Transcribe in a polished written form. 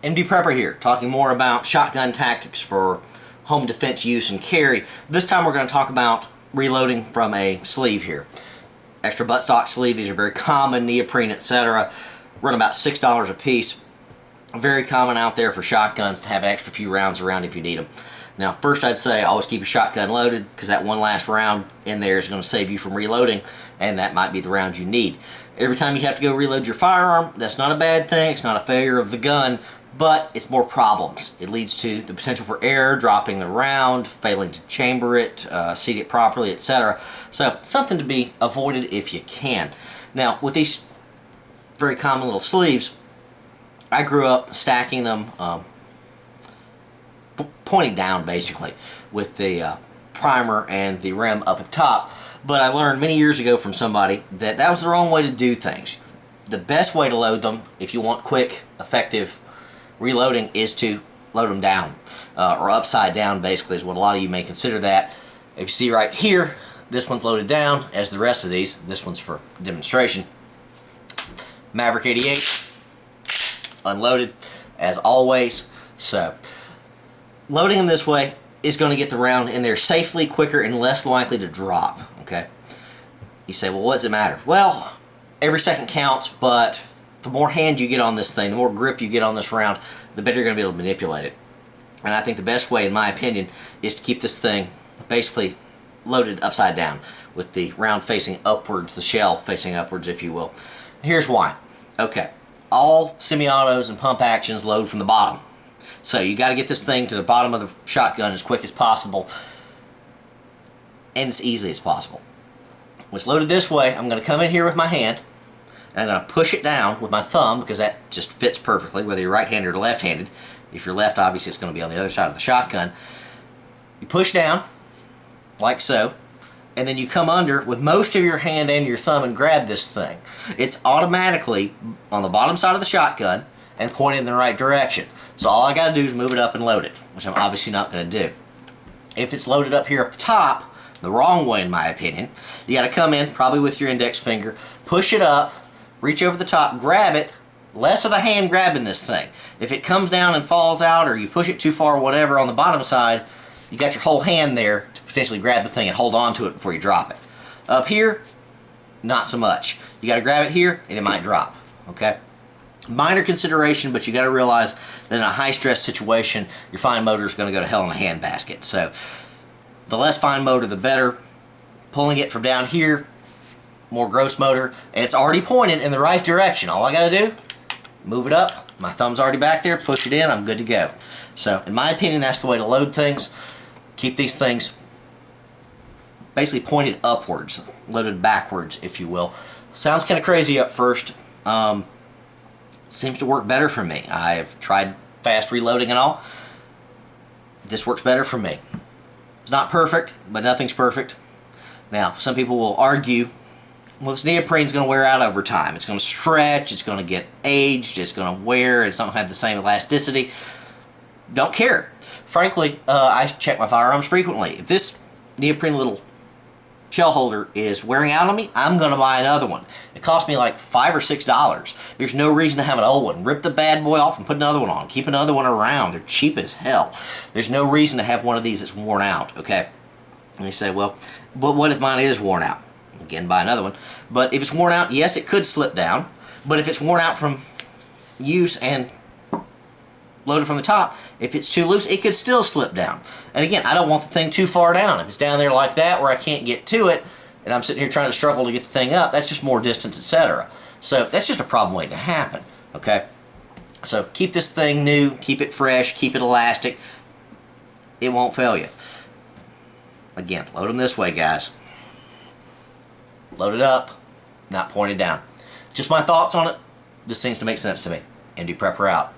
MD Prepper here, talking more about shotgun tactics for home defense use and carry. This time we're going to talk about reloading from a sleeve here. Extra buttstock sleeve, these are very common, neoprene, etc. Run about $6 a piece. Very common out there for shotguns to have an extra few rounds around if you need them. Now, first I'd say always keep your shotgun loaded, because that one last round in there is going to save you from reloading, and that might be the round you need. Every time you have to go reload your firearm, that's not a bad thing, it's not a failure of the gun, but it's more problems. It leads to the potential for error, dropping the round, failing to chamber it, seat it properly, etc. So, something to be avoided if you can. Now, with these very common little sleeves, I grew up stacking them pointing down basically with the primer and the rim up at the top, but I learned many years ago from somebody that that was the wrong way to do things. The best way to load them, if you want quick, effective reloading, is to load them down, or upside down basically is what a lot of you may consider that. If you see right here, this one's loaded down as the rest of these. This one's for demonstration. Maverick 88 unloaded as always. So loading them this way is going to get the round in there safely, quicker, and less likely to drop. Okay. You say, well, what does it matter? Well, every second counts, but the more hand you get on this thing, the more grip you get on this round, the better you're going to be able to manipulate it. And I think the best way, in my opinion, is to keep this thing basically loaded upside down with the round facing upwards, the shell facing upwards, if you will. Here's why. Okay. All semi-autos and pump actions load from the bottom. So you got to get this thing to the bottom of the shotgun as quick as possible and as easily as possible. When it's loaded this way, I'm going to come in here with my hand and I'm going to push it down with my thumb, because that just fits perfectly, whether you're right-handed or left-handed. If you're left, obviously it's going to be on the other side of the shotgun. You push down, like so, and then you come under with most of your hand and your thumb and grab this thing. It's automatically on the bottom side of the shotgun and pointed in the right direction. So all I got to do is move it up and load it, which I'm obviously not going to do. If it's loaded up here at the top, the wrong way in my opinion, you got to come in, probably with your index finger, push it up, reach over the top, grab it, less of the hand grabbing this thing. If it comes down and falls out, or you push it too far or whatever on the bottom side, you got your whole hand there to potentially grab the thing and hold on to it before you drop it. Up here, not so much. You got to grab it here and it might drop, okay? Minor consideration, but you got to realize that in a high-stress situation, your fine motor is going to go to hell in a handbasket. So the less fine motor, the better. Pulling it from down here, more gross motor, and it's already pointed in the right direction. All I got to do, move it up. My thumb's already back there. Push it in. I'm good to go. So in my opinion, that's the way to load things. Keep these things basically pointed upwards, loaded backwards, if you will. Sounds kind of crazy at first. Seems to work better for me. I've tried fast reloading and all. This works better for me. It's not perfect, but nothing's perfect. Now, some people will argue, well, this neoprene's going to wear out over time. It's going to stretch, it's going to get aged, it's going to wear, it's not going to have the same elasticity. Don't care. Frankly, I check my firearms frequently. If this neoprene little shell holder is wearing out on me, I'm going to buy another one. It cost me like $5 or $6. There's no reason to have an old one. Rip the bad boy off and put another one on. Keep another one around. They're cheap as hell. There's no reason to have one of these that's worn out, okay? And you say, well, but what if mine is worn out? Again, buy another one. But if it's worn out, yes, it could slip down. But if it's worn out from use and loaded from the top, if it's too loose, it could still slip down. And again, I don't want the thing too far down. If it's down there like that where I can't get to it, and I'm sitting here trying to struggle to get the thing up, that's just more distance, etc. So that's just a problem waiting to happen, okay? So keep this thing new, keep it fresh, keep it elastic. It won't fail you. Again, load them this way, guys. Load it up, not pointed down. Just my thoughts on it. This seems to make sense to me. MD Prepper out.